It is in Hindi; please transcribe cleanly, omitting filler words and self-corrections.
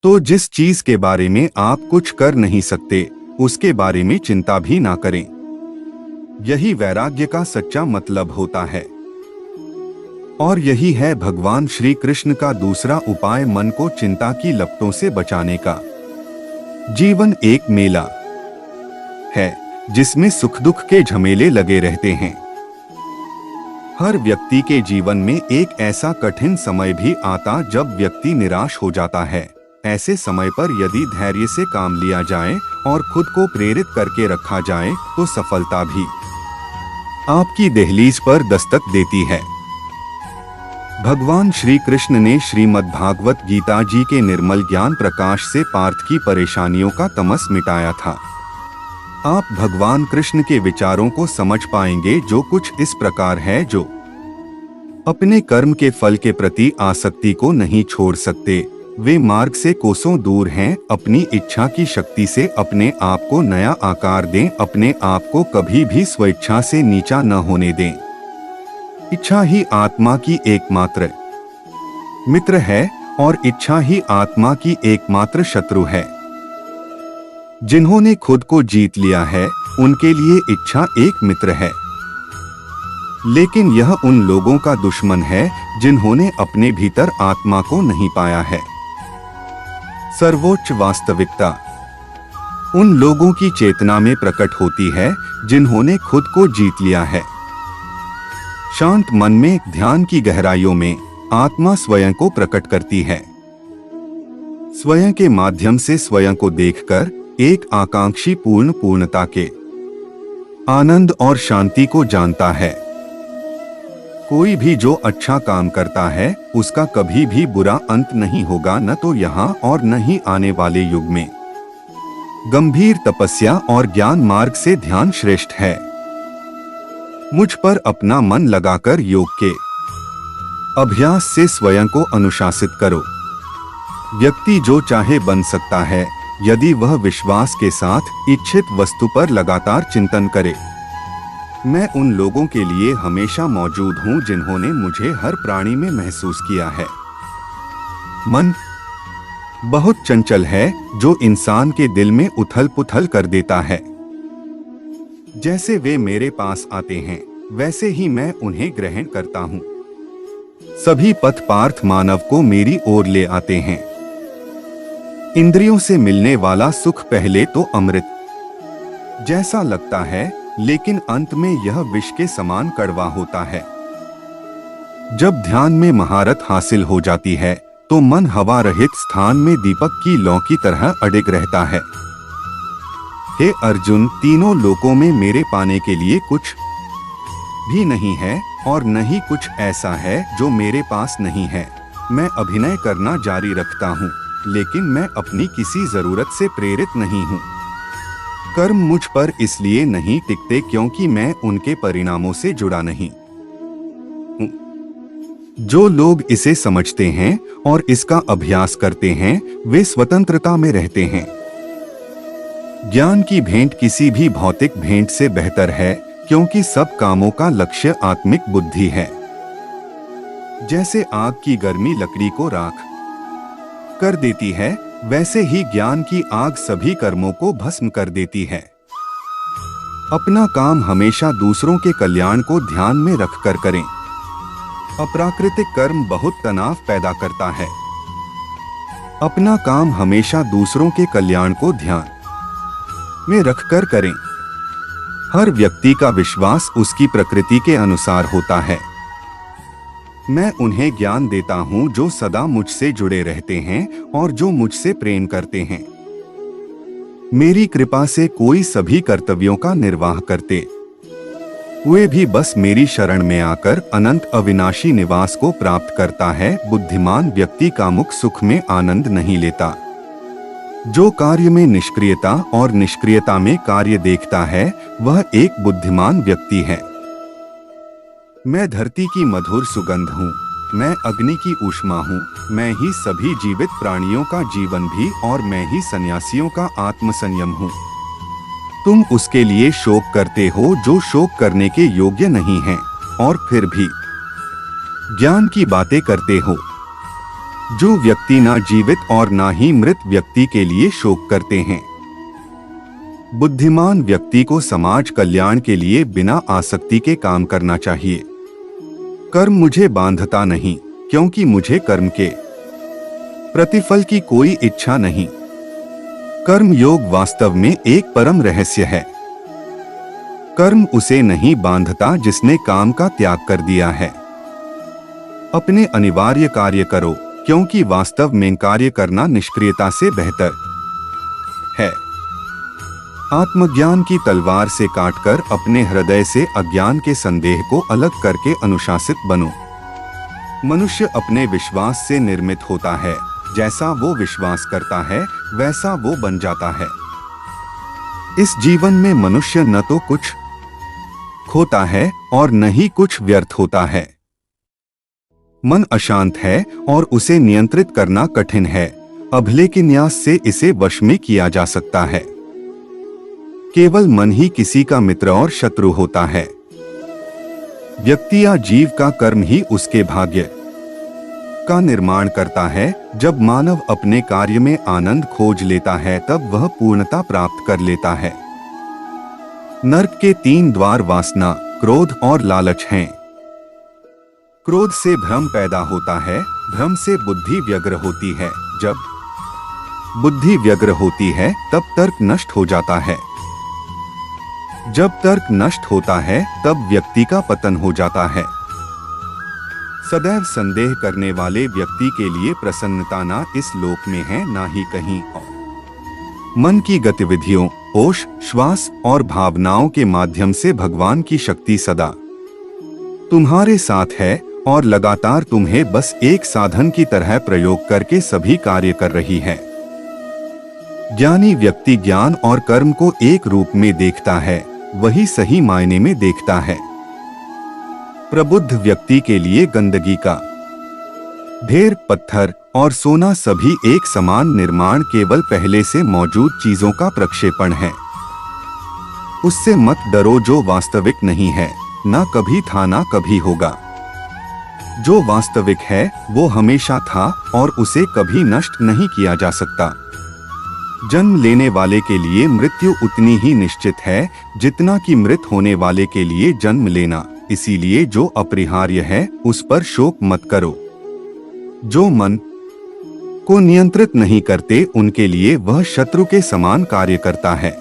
तो जिस चीज के बारे में आप कुछ कर नहीं सकते, उसके बारे में चिंता भी ना करें। यही वैराग्य का सच्चा मतलब होता है। और यही है भगवान श्री कृष्ण का दूसरा उपाय मन को चिंता की लपटों से बचाने का। जीवन एक मेला है जिसमें सुख दुख के झमेले लगे रहते हैं। हर व्यक्ति के जीवन में एक ऐसा कठिन समय भी आता जब व्यक्ति निराश हो जाता है। ऐसे समय पर यदि धैर्य से काम लिया जाए और खुद को प्रेरित करके रखा जाए तो सफलता भी आपकी दहलीज पर दस्तक देती है। भगवान श्री कृष्ण ने श्रीमद् भागवत गीता जी के निर्मल ज्ञान प्रकाश से पार्थ की परेशानियों का तमस मिटाया था। आप भगवान कृष्ण के विचारों को समझ पाएंगे जो कुछ इस प्रकार है, जो अपने कर्म के फल के प्रति आसक्ति को नहीं छोड़ सकते, वे मार्ग से कोसों दूर हैं। अपनी इच्छा की शक्ति से अपने आप को नया आकार दें, अपने आप को कभी भी स्वेच्छा से नीचा न होने दें। इच्छा ही आत्मा की एकमात्र मित्र है और इच्छा ही आत्मा की एकमात्र शत्रु है। जिन्होंने खुद को जीत लिया है उनके लिए इच्छा एक मित्र है, लेकिन यह उन लोगों का दुश्मन है जिन्होंने अपने भीतर आत्मा को नहीं पाया है। सर्वोच्च वास्तविकता उन लोगों की चेतना में प्रकट होती है जिन्होंने खुद को जीत लिया है। शांत मन में ध्यान की गहराइयों में आत्मा स्वयं को प्रकट करती है। स्वयं के माध्यम से स्वयं को देखकर एक आकांक्षी पूर्णता के आनंद और शांति को जानता है। कोई भी जो अच्छा काम करता है उसका कभी भी बुरा अंत नहीं होगा, न तो यहाँ और न ही आने वाले युग में। गंभीर तपस्या और ज्ञान मार्ग से ध्यान श्रेष्ठ है। मुझ पर अपना मन लगाकर योग के अभ्यास से स्वयं को अनुशासित करो। व्यक्ति जो चाहे बन सकता है यदि वह विश्वास के साथ इच्छित वस्तु पर लगातार चिंतन करे। मैं उन लोगों के लिए हमेशा मौजूद हूं जिन्होंने मुझे हर प्राणी में महसूस किया है। मन बहुत चंचल है जो इंसान के दिल में उथल पुथल कर देता है। जैसे वे मेरे पास आते हैं वैसे ही मैं उन्हें ग्रहण करता हूं। सभी पथ पार्थ मानव को मेरी ओर ले आते हैं। इंद्रियों से मिलने वाला सुख पहले तो अमृत जैसा लगता है, लेकिन अंत में यह विष के समान कड़वा होता है। जब ध्यान में महारत हासिल हो जाती है तो मन हवा रहित स्थान में दीपक की लौ की तरह अडिग रहता है। हे अर्जुन, तीनों लोकों में मेरे पाने के लिए कुछ भी नहीं है और न ही कुछ ऐसा है जो मेरे पास नहीं है। मैं अभिनय करना जारी रखता हूँ, लेकिन मैं अपनी किसी जरूरत से प्रेरित नहीं हूँ। कर्म मुझ पर इसलिए नहीं टिकते क्योंकि मैं उनके परिणामों से जुड़ा नहीं हूँ। जो लोग इसे समझते हैं और इसका अभ्यास करते हैं वे स्वतंत्रता में रहते हैं। ज्ञान की भेंट किसी भी भौतिक भेंट से बेहतर है क्योंकि सब कामों का लक्ष्य आत्मिक बुद्धि है। जैसे आग की गर्मी लकड़ी को राख कर देती है, वैसे ही ज्ञान की आग सभी कर्मों को भस्म कर देती है। अपना काम हमेशा दूसरों के कल्याण को ध्यान में रखकर करें। अप्राकृतिक कर्म बहुत तनाव पैदा करता है। अपना काम हमेशा दूसरों के कल्याण को ध्यान में रखकर करें। हर व्यक्ति का विश्वास उसकी प्रकृति के अनुसार होता है। मैं उन्हें ज्ञान देता हूँ जो सदा मुझसे जुड़े रहते हैं और जो मुझसे प्रेम करते हैं। मेरी कृपा से कोई सभी कर्तव्यों का निर्वाह करते हुए भी बस मेरी शरण में आकर अनंत अविनाशी निवास को प्राप्त करता है। बुद्धिमान व्यक्ति का मुख सुख में आनंद नहीं लेता। जो कार्य में निष्क्रियता और निष्क्रियता में कार्य देखता है वह एक बुद्धिमान व्यक्ति है। मैं धरती की मधुर सुगंध हूँ, मैं अग्नि की ऊष्मा हूँ, मैं ही सभी जीवित प्राणियों का जीवन भी और मैं ही सन्यासियों का आत्मसंयम हूँ। तुम उसके लिए शोक करते हो जो शोक करने के योग्य नहीं है और फिर भी ज्ञान की बातें करते हो। जो व्यक्ति ना जीवित और ना ही मृत व्यक्ति के लिए शोक करते हैं। बुद्धिमान व्यक्ति को समाज कल्याण के लिए बिना आसक्ति के काम करना चाहिए। कर्म मुझे बांधता नहीं, क्योंकि मुझे कर्म के प्रतिफल की कोई इच्छा नहीं। कर्म योग वास्तव में एक परम रहस्य है। कर्म उसे नहीं बांधता जिसने काम का त्याग कर दिया है। अपने अनिवार्य कार्य करो, क्योंकि वास्तव में कार्य करना निष्क्रियता से बेहतर है। आत्मज्ञान की तलवार से काटकर अपने हृदय से अज्ञान के संदेह को अलग करके अनुशासित बनो। मनुष्य अपने विश्वास से निर्मित होता है। जैसा वो विश्वास करता है वैसा वो बन जाता है। इस जीवन में मनुष्य न तो कुछ खोता है और न ही कुछ व्यर्थ होता है। मन अशांत है और उसे नियंत्रित करना कठिन है। अभले के न्यास से इसे वश में किया जा सकता है। केवल मन ही किसी का मित्र और शत्रु होता है। व्यक्ति या जीव का कर्म ही उसके भाग्य का निर्माण करता है। जब मानव अपने कार्य में आनंद खोज लेता है तब वह पूर्णता प्राप्त कर लेता है। नरक के 3 द्वार वासना, क्रोध और लालच हैं। क्रोध से भ्रम पैदा होता है, भ्रम से बुद्धि व्यग्र होती है। जब बुद्धि व्यग्र होती है तब तर्क नष्ट हो जाता है। जब तर्क नष्ट होता है तब व्यक्ति का पतन हो जाता है। सदैव संदेह करने वाले व्यक्ति के लिए प्रसन्नता ना इस लोक में है ना ही कहीं और। मन की गतिविधियों, होश, श्वास और भावनाओं के माध्यम से भगवान की शक्ति सदा तुम्हारे साथ है और लगातार तुम्हें बस एक साधन की तरह प्रयोग करके सभी कार्य कर रही है। ज्ञानी व्यक्ति ज्ञान और कर्म को एक रूप में देखता है, वही सही मायने में देखता है। प्रबुद्ध व्यक्ति के लिए गंदगी का ढेर, पत्थर और सोना सभी एक समान निर्माण केवल पहले से मौजूद चीजों का प्रक्षेपण है। उससे मत डरो जो वास्तविक नहीं है, ना कभी था ना कभी होगा। जो वास्तविक है वो हमेशा था और उसे कभी नष्ट नहीं किया जा सकता। जन्म लेने वाले के लिए मृत्यु उतनी ही निश्चित है जितना कि मृत होने वाले के लिए जन्म लेना। इसीलिए जो अपरिहार्य है उस पर शोक मत करो। जो मन को नियंत्रित नहीं करते उनके लिए वह शत्रु के समान कार्य करता है।